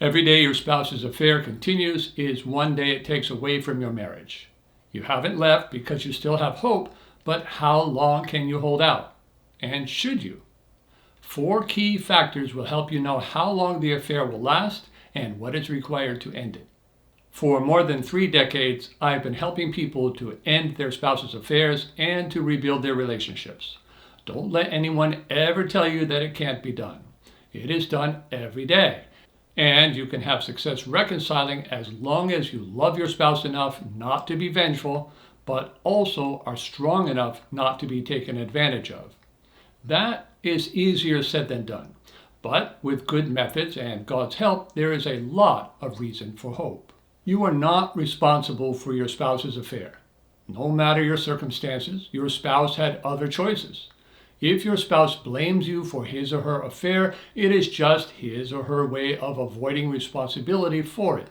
Every day your spouse's affair continues is one day it takes away from your marriage. You haven't left because you still have hope, but how long can you hold out? And should you? 4 key factors will help you know how long the affair will last and what is required to end it. For more than 3 decades, I've been helping people to end their spouse's affairs and to rebuild their relationships. Don't let anyone ever tell you that it can't be done. It is done every day. And you can have success reconciling as long as you love your spouse enough not to be vengeful, but also are strong enough not to be taken advantage of. That is easier said than done. But with good methods and God's help, there is a lot of reason for hope. You are not responsible for your spouse's affair. No matter your circumstances, your spouse had other choices. If your spouse blames you for his or her affair, it is just his or her way of avoiding responsibility for it.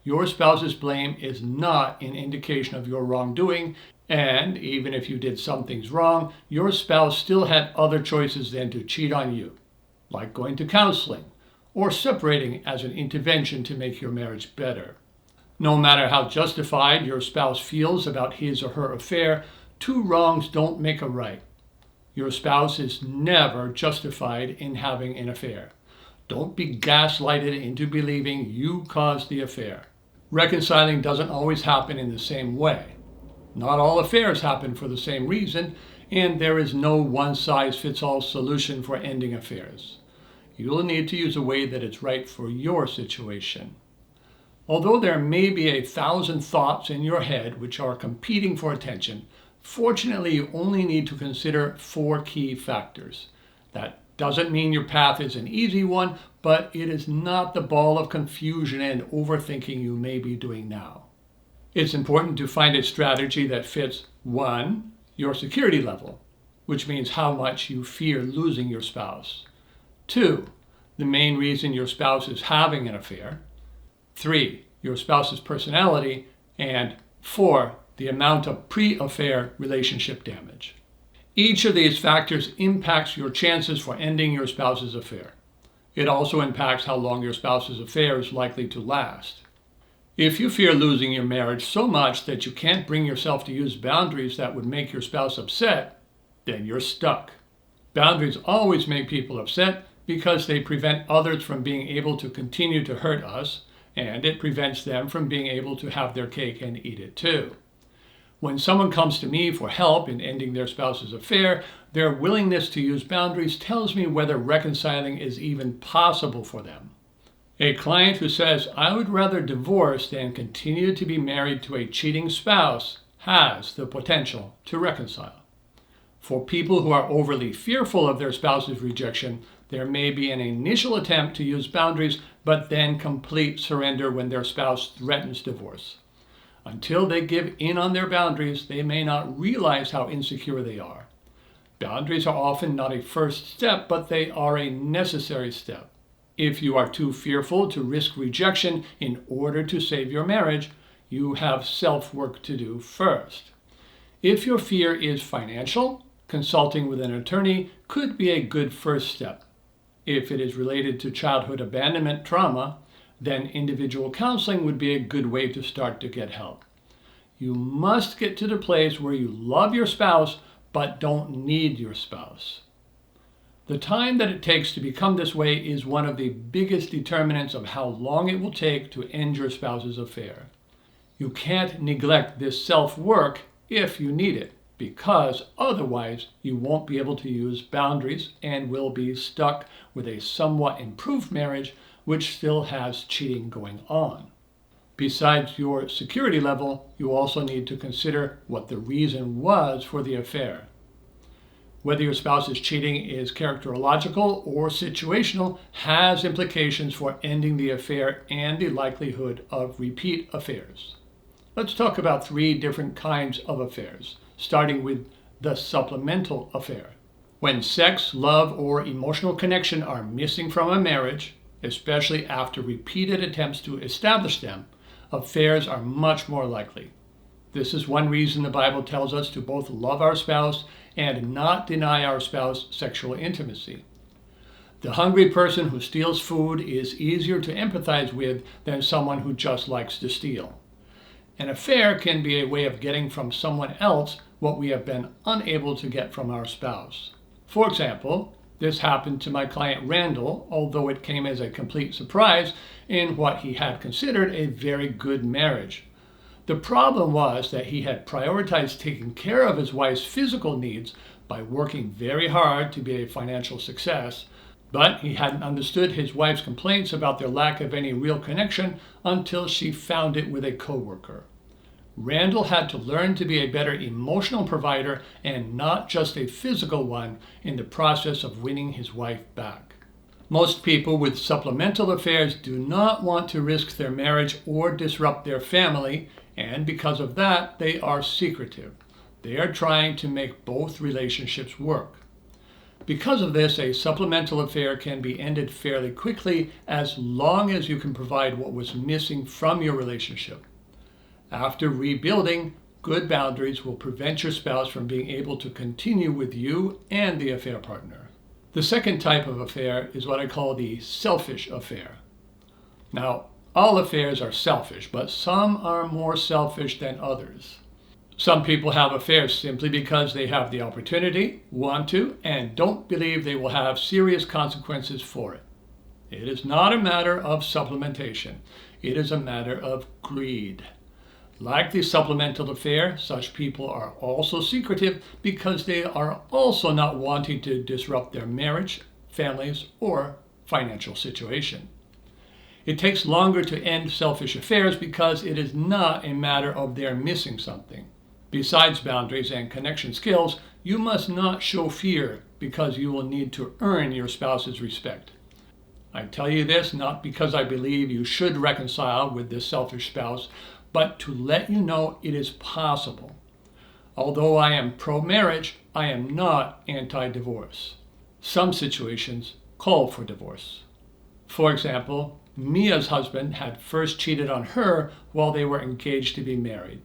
Your spouse's blame is not an indication of your wrongdoing, and even if you did some things wrong, your spouse still had other choices than to cheat on you, like going to counseling or separating as an intervention to make your marriage better. No matter how justified your spouse feels about his or her affair, 2 wrongs don't make a right. Your spouse is never justified in having an affair. Don't be gaslighted into believing you caused the affair. Reconciling doesn't always happen in the same way. Not all affairs happen for the same reason, and there is no one-size-fits-all solution for ending affairs. You'll need to use a way that is right for your situation. Although there may be 1,000 thoughts in your head which are competing for attention, fortunately, you only need to consider 4 key factors. That doesn't mean your path is an easy one, but it is not the ball of confusion and overthinking you may be doing now. It's important to find a strategy that fits 1, your security level, which means how much you fear losing your spouse. 2, the main reason your spouse is having an affair. 3, your spouse's personality. And 4, the amount of pre-affair relationship damage. Each of these factors impacts your chances for ending your spouse's affair. It also impacts how long your spouse's affair is likely to last. If you fear losing your marriage so much that you can't bring yourself to use boundaries that would make your spouse upset, then you're stuck. Boundaries always make people upset because they prevent others from being able to continue to hurt us, and it prevents them from being able to have their cake and eat it too. When someone comes to me for help in ending their spouse's affair, their willingness to use boundaries tells me whether reconciling is even possible for them. A client who says, "I would rather divorce than continue to be married to a cheating spouse," has the potential to reconcile. For people who are overly fearful of their spouse's rejection, there may be an initial attempt to use boundaries, but then complete surrender when their spouse threatens divorce. Until they give in on their boundaries, they may not realize how insecure they are. Boundaries are often not a first step, but they are a necessary step. If you are too fearful to risk rejection in order to save your marriage, you have self-work to do first. If your fear is financial, consulting with an attorney could be a good first step. If it is related to childhood abandonment trauma, then individual counseling would be a good way to start to get help. You must get to the place where you love your spouse but don't need your spouse. The time that it takes to become this way is one of the biggest determinants of how long it will take to end your spouse's affair. You can't neglect this self-work if you need it, because otherwise you won't be able to use boundaries and will be stuck with a somewhat improved marriage which still has cheating going on. Besides your security level, you also need to consider what the reason was for the affair. Whether your spouse's cheating is characterological or situational has implications for ending the affair and the likelihood of repeat affairs. Let's talk about 3 different kinds of affairs, starting with the supplemental affair. When sex, love, or emotional connection are missing from a marriage, especially after repeated attempts to establish them, affairs are much more likely. This is one reason the Bible tells us to both love our spouse and not deny our spouse sexual intimacy. The hungry person who steals food is easier to empathize with than someone who just likes to steal. An affair can be a way of getting from someone else what we have been unable to get from our spouse. For example, this happened to my client Randall, although it came as a complete surprise in what he had considered a very good marriage. The problem was that he had prioritized taking care of his wife's physical needs by working very hard to be a financial success, but he hadn't understood his wife's complaints about their lack of any real connection until she found it with a coworker. Randall had to learn to be a better emotional provider and not just a physical one in the process of winning his wife back. Most people with supplemental affairs do not want to risk their marriage or disrupt their family, and because of that, they are secretive. They are trying to make both relationships work. Because of this, a supplemental affair can be ended fairly quickly as long as you can provide what was missing from your relationship. After rebuilding, good boundaries will prevent your spouse from being able to continue with you and the affair partner. The second type of affair is what I call the selfish affair. Now, all affairs are selfish, but some are more selfish than others. Some people have affairs simply because they have the opportunity, want to, and don't believe they will have serious consequences for it. It is not a matter of supplementation. It is a matter of greed. Like the supplemental affair, such people are also secretive because they are also not wanting to disrupt their marriage, families, or financial situation. It takes longer to end selfish affairs because it is not a matter of their missing something. Besides boundaries and connection skills, you must not show fear because you will need to earn your spouse's respect. I tell you this not because I believe you should reconcile with this selfish spouse, but to let you know it is possible. Although I am pro-marriage, I am not anti-divorce. Some situations call for divorce. For example, Mia's husband had first cheated on her while they were engaged to be married.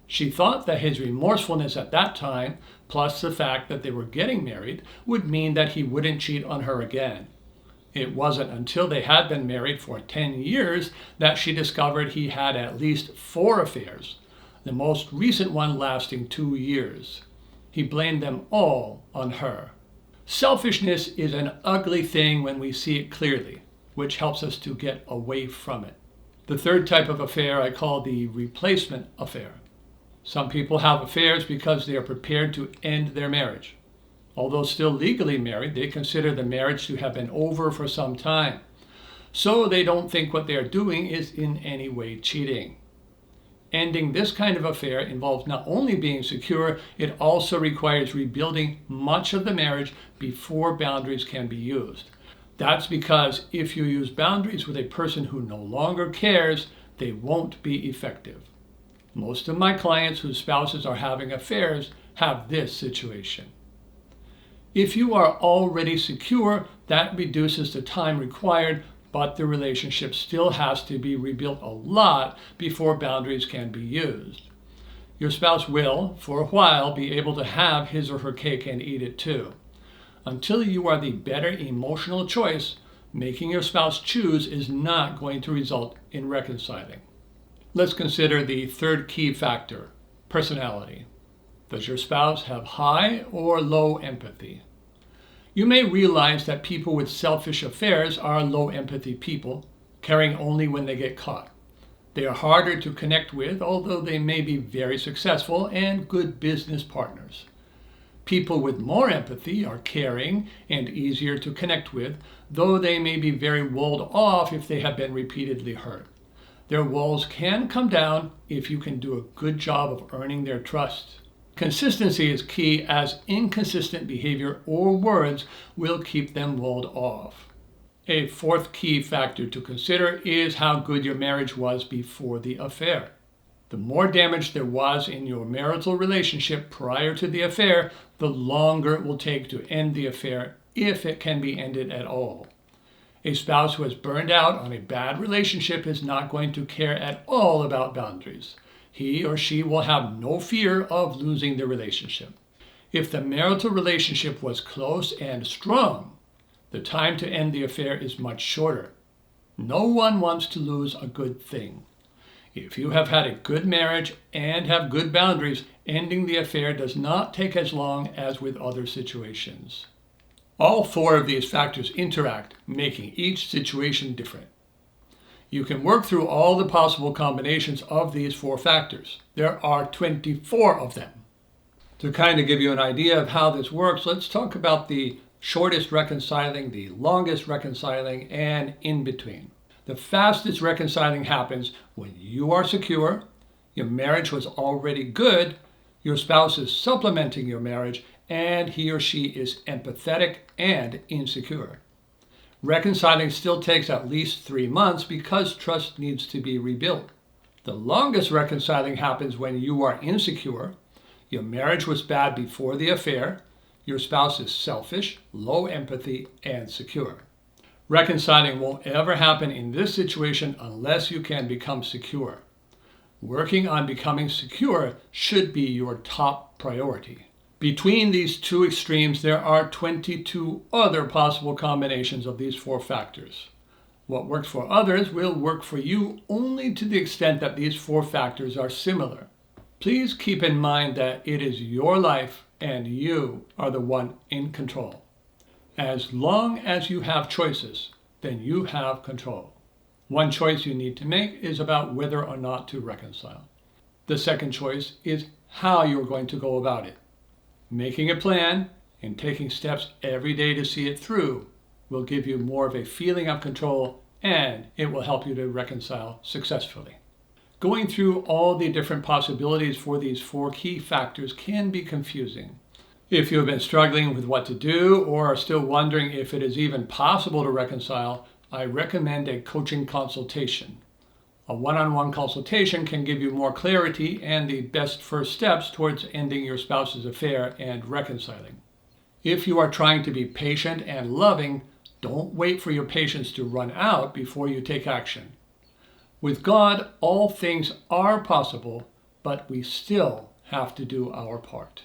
She thought that his remorsefulness at that time, plus the fact that they were getting married, would mean that he wouldn't cheat on her again. It wasn't until they had been married for 10 years that she discovered he had at least 4 affairs, the most recent one lasting 2 years. He blamed them all on her. Selfishness is an ugly thing when we see it clearly, which helps us to get away from it. The third type of affair I call the replacement affair. Some people have affairs because they are prepared to end their marriage. Although still legally married, they consider the marriage to have been over for some time. So they don't think what they are doing is in any way cheating. Ending this kind of affair involves not only being secure, it also requires rebuilding much of the marriage before boundaries can be used. That's because if you use boundaries with a person who no longer cares, they won't be effective. Most of my clients whose spouses are having affairs have this situation. If you are already secure, that reduces the time required, but the relationship still has to be rebuilt a lot before boundaries can be used. Your spouse will, for a while, be able to have his or her cake and eat it too. Until you are the better emotional choice, making your spouse choose is not going to result in reconciling. Let's consider the third key factor, personality. Does your spouse have high or low empathy? You may realize that people with selfish affairs are low empathy people, caring only when they get caught. They are harder to connect with, although they may be very successful and good business partners. People with more empathy are caring and easier to connect with, though they may be very walled off if they have been repeatedly hurt. Their walls can come down if you can do a good job of earning their trust. Consistency is key, as inconsistent behavior or words will keep them walled off. A fourth key factor to consider is how good your marriage was before the affair. The more damage there was in your marital relationship prior to the affair, the longer it will take to end the affair, if it can be ended at all. A spouse who has burned out on a bad relationship is not going to care at all about boundaries. He or she will have no fear of losing the relationship. If the marital relationship was close and strong, The time to end the affair is much shorter. No one wants to lose a good thing. If you have had a good marriage and have good boundaries, ending the affair does not take as long as with other situations. All four of these factors interact, making each situation different. You can work through all the possible combinations of these four factors. There are 24 of them. To kind of give you an idea of how this works, let's talk about the shortest reconciling, the longest reconciling, and in between. The fastest reconciling happens when you are secure, your marriage was already good, your spouse is supplementing your marriage, and he or she is empathetic and insecure. Reconciling still takes at least 3 months because trust needs to be rebuilt. The longest reconciling happens when you are insecure, your marriage was bad before the affair, your spouse is selfish, low empathy, and secure. Reconciling won't ever happen in this situation unless you can become secure. Working on becoming secure should be your top priority. Between these two extremes, there are 22 other possible combinations of these four factors. What works for others will work for you only to the extent that these four factors are similar. Please keep in mind that it is your life and you are the one in control. As long as you have choices, then you have control. One choice you need to make is about whether or not to reconcile. The second choice is how you're going to go about it. Making a plan and taking steps every day to see it through will give you more of a feeling of control, and it will help you to reconcile successfully. Going through all the different possibilities for these four key factors can be confusing. If you have been struggling with what to do or are still wondering if it is even possible to reconcile, I recommend a coaching consultation. A one-on-one consultation can give you more clarity and the best first steps towards ending your spouse's affair and reconciling. If you are trying to be patient and loving, don't wait for your patience to run out before you take action. With God, all things are possible, but we still have to do our part.